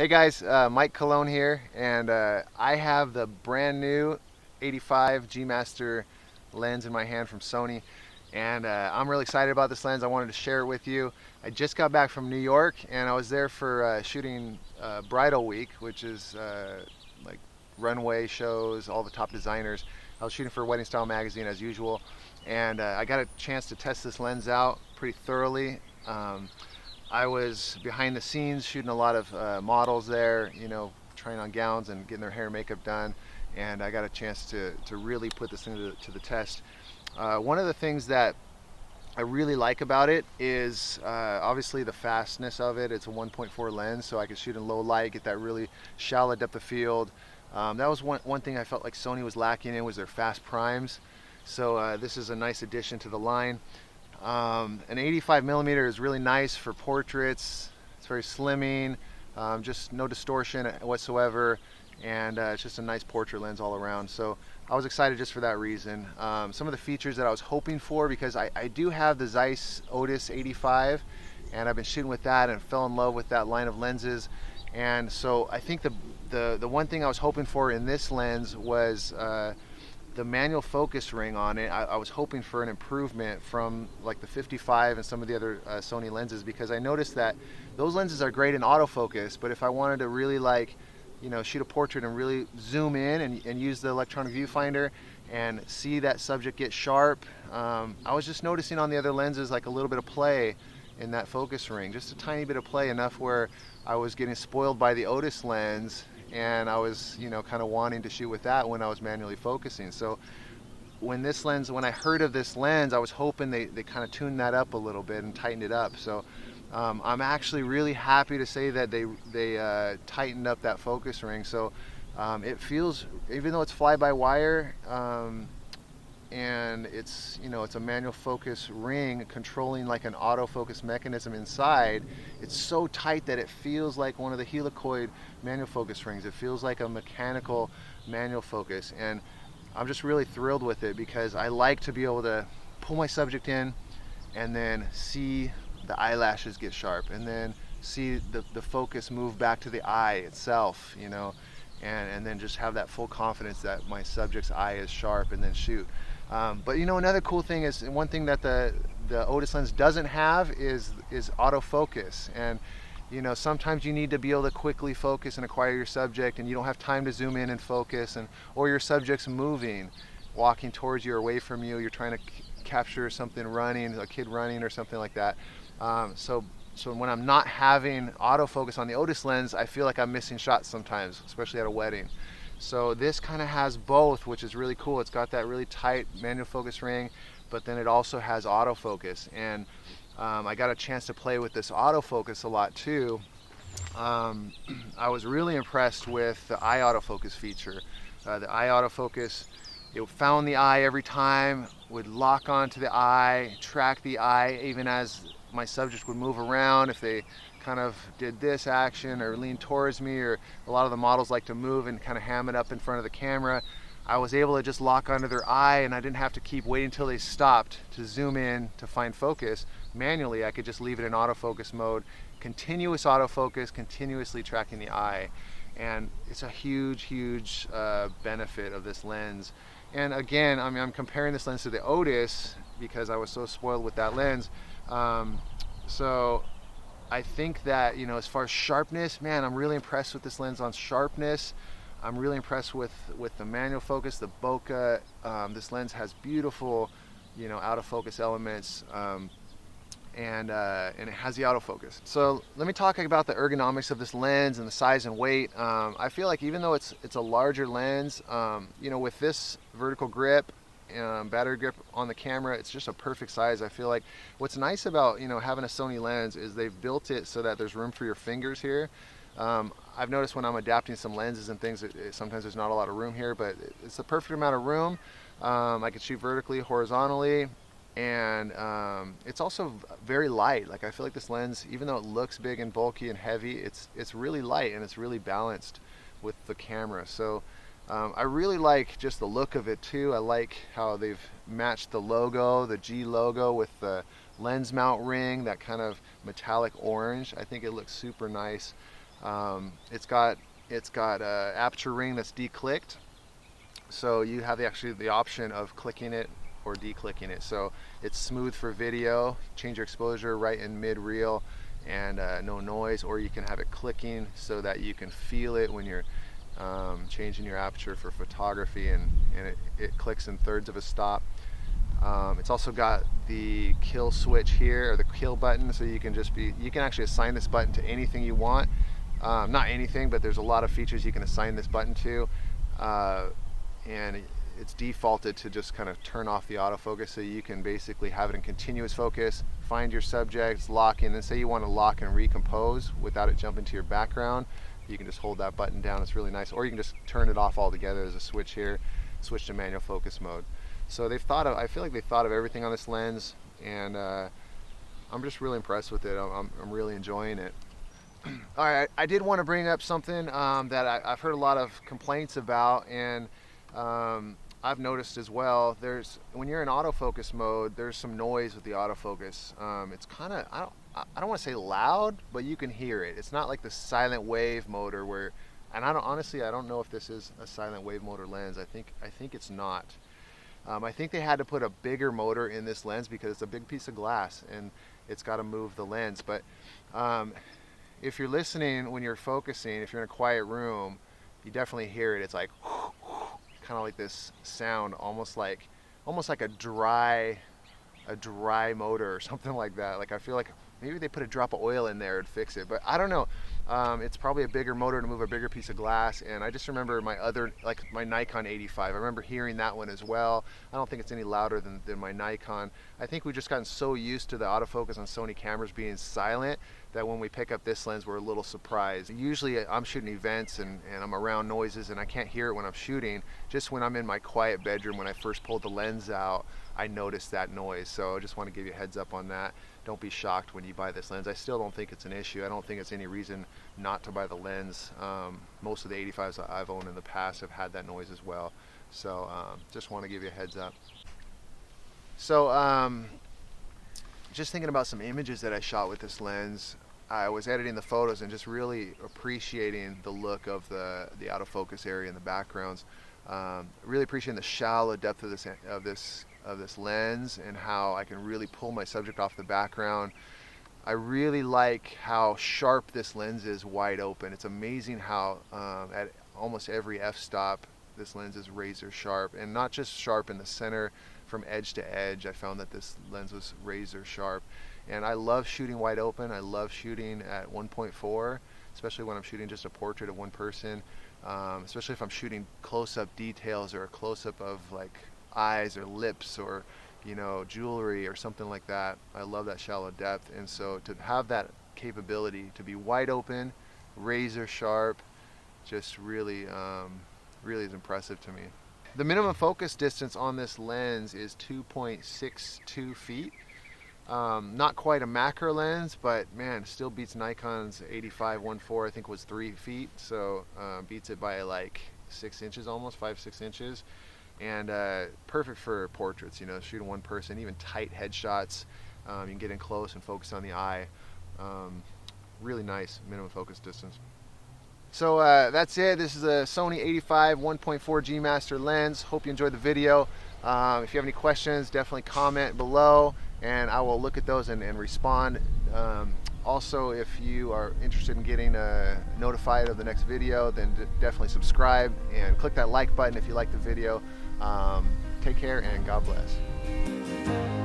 Hey guys, Mike Colón here, and I have the brand new 85 GMaster lens in my hand from Sony, and I'm really excited about this lens. I wanted to share it with you. I just got back from New York, and I was there for shooting Bridal Week, which is like runway shows, all the top designers. I was shooting for Wedding Style magazine as usual, and I got a chance to test this lens out pretty thoroughly. I was behind the scenes shooting a lot of models there, trying on gowns and getting their hair and makeup done. And I got a chance to really put this thing to the test. One of the things that I really like about it is obviously the fastness of it. It's a 1.4 lens, so I can shoot in low light, get that really shallow depth of field. That was one thing I felt like Sony was lacking in was their fast primes. So this is a nice addition to the line. An 85 millimeter is really nice for portraits. It's very slimming, just no distortion whatsoever, and it's just a nice portrait lens all around. So I was excited just for that reason. Some of the features that I was hoping for, because I do have the Zeiss Otis 85, and I've been shooting with that and fell in love with that line of lenses. And so I think the one thing I was hoping for in this lens was the manual focus ring on it. I was hoping for an improvement from like the 55 and some of the other Sony lenses, because I noticed that those lenses are great in autofocus, but if I wanted to really shoot a portrait and really zoom in and use the electronic viewfinder and see that subject get sharp, I was just noticing on the other lenses like a little bit of play in that focus ring, just a tiny bit of play, enough where I was getting spoiled by the Otis lens, and I was kind of wanting to shoot with that when I was manually focusing. So when I heard of this lens, I was hoping they kind of tuned that up a little bit and tightened it up. So I'm actually really happy to say that they tightened up that focus ring. So it feels, even though it's fly-by-wire, and it's a manual focus ring controlling like an autofocus mechanism inside, it's so tight that it feels like one of the helicoid manual focus rings. It feels like a mechanical manual focus, and I'm just really thrilled with it, because I like to be able to pull my subject in and then see the eyelashes get sharp, and then see the focus move back to the eye itself, and then just have that full confidence that my subject's eye is sharp, and then shoot. But another cool thing is, one thing that the Otis lens doesn't have is autofocus. And sometimes you need to be able to quickly focus and acquire your subject, and you don't have time to zoom in and focus, or your subject's moving, walking towards you or away from you. You're trying to capture something running, a kid running or something like that. So when I'm not having autofocus on the Otis lens, I feel like I'm missing shots sometimes, especially at a wedding. So this kind of has both, which is really cool. It's got that really tight manual focus ring, but then it also has autofocus. And I got a chance to play with this autofocus a lot too. I was really impressed with the eye autofocus feature. The eye autofocus, it found the eye every time, would lock onto the eye, track the eye, even as my subject would move around. If they kind of did this action or lean towards me, or a lot of the models like to move and kind of ham it up in front of the camera, I was able to just lock onto their eye, and I didn't have to keep waiting until they stopped to zoom in to find focus. Manually, I could just leave it in autofocus mode, continuous autofocus, continuously tracking the eye. And it's a huge benefit of this lens. And again, I'm comparing this lens to the Otis because I was so spoiled with that lens. So I think that, as far as sharpness, man, I'm really impressed with this lens on sharpness. I'm really impressed with the manual focus, the bokeh. This lens has beautiful, out of focus elements, and it has the autofocus. So let me talk about the ergonomics of this lens and the size and weight. I feel like even though it's a larger lens, with this vertical grip, battery grip on the camera, it's just a perfect size. I feel like what's nice about having a Sony lens is they've built it so that there's room for your fingers here. I've noticed when I'm adapting some lenses and things, sometimes there's not a lot of room here, but it's the perfect amount of room. I can shoot vertically, horizontally, and it's also very light. Like, I feel like this lens, even though it looks big and bulky and heavy, it's really light, and it's really balanced with the camera. So I really like just the look of it too. I like how they've matched the logo, the G logo, with the lens mount ring, that kind of metallic orange. I think it looks super nice. It's got aperture ring that's declicked, so you have actually the option of clicking it or declicking it. So it's smooth for video, change your exposure right in mid reel, and no noise, or you can have it clicking so that you can feel it when you're changing your aperture for photography, and it clicks in thirds of a stop. It's also got the kill switch here, or the kill button, so you can actually assign this button to anything you want. Not anything, but there's a lot of features you can assign this button to, and it's defaulted to just kind of turn off the autofocus, so you can basically have it in continuous focus, find your subjects, lock in, and say you want to lock and recompose without it jumping to your background, you can just hold that button down. It's really nice. Or you can just turn it off altogether. There's a switch here, switch to manual focus mode. So I feel like they thought of everything on this lens, and I'm just really impressed with it. I'm really enjoying it. All right, I did want to bring up something that I've heard a lot of complaints about, and I've noticed as well. When you're in autofocus mode, there's some noise with the autofocus. It's kind of, I don't want to say loud, but you can hear it. It's not like the silent wave motor where, and honestly, I don't know if this is a silent wave motor lens. I think it's not. I think they had to put a bigger motor in this lens because it's a big piece of glass and it's got to move the lens. But if you're listening when you're focusing, if you're in a quiet room, you definitely hear it. It's like kind of like this sound, almost like a dry motor or something like that. Like, I feel like maybe they put a drop of oil in there and fix it, but I don't know. It's probably a bigger motor to move a bigger piece of glass. And I just remember my Nikon 85. I remember hearing that one as well. I don't think it's any louder than my Nikon. I think we've just gotten so used to the autofocus on Sony cameras being silent that when we pick up this lens, we're a little surprised. Usually I'm shooting events and I'm around noises and I can't hear it when I'm shooting. Just when I'm in my quiet bedroom, when I first pulled the lens out, I noticed that noise. So I just want to give you a heads up on that. Don't be shocked when you buy this lens. I still don't think it's an issue. I don't think it's any reason not to buy the lens. Most of the 85s that I've owned in the past have had that noise as well. So just want to give you a heads up. So just thinking about some images that I shot with this lens, I was editing the photos and just really appreciating the look of the autofocus area in the backgrounds. Really appreciating the shallow depth of this lens and how I can really pull my subject off the background. I really like how sharp this lens is wide open. It's amazing how at almost every f-stop this lens is razor sharp, and not just sharp in the center from edge to edge. I found that this lens was razor sharp, and I love shooting wide open. I love shooting at 1.4, especially when I'm shooting just a portrait of one person, especially if I'm shooting close-up details or a close-up of like eyes or lips or jewelry or something like that. I love that shallow depth, and so to have that capability to be wide open, razor sharp, just really is impressive to me. The minimum focus distance on this lens is 2.62 feet. Not quite a macro lens, but man, still beats Nikon's 85 1.4. I think was 3 feet, so beats it by like 6 inches, almost 5-6 inches. And perfect for portraits, shooting one person, even tight headshots. You can get in close and focus on the eye. Really nice minimum focus distance. So that's it. This is a Sony 85 1.4 GMaster lens. Hope you enjoyed the video. If you have any questions, definitely comment below and I will look at those and respond. Also, if you are interested in getting notified of the next video, then definitely subscribe and click that like button if you like the video. Take care and God bless.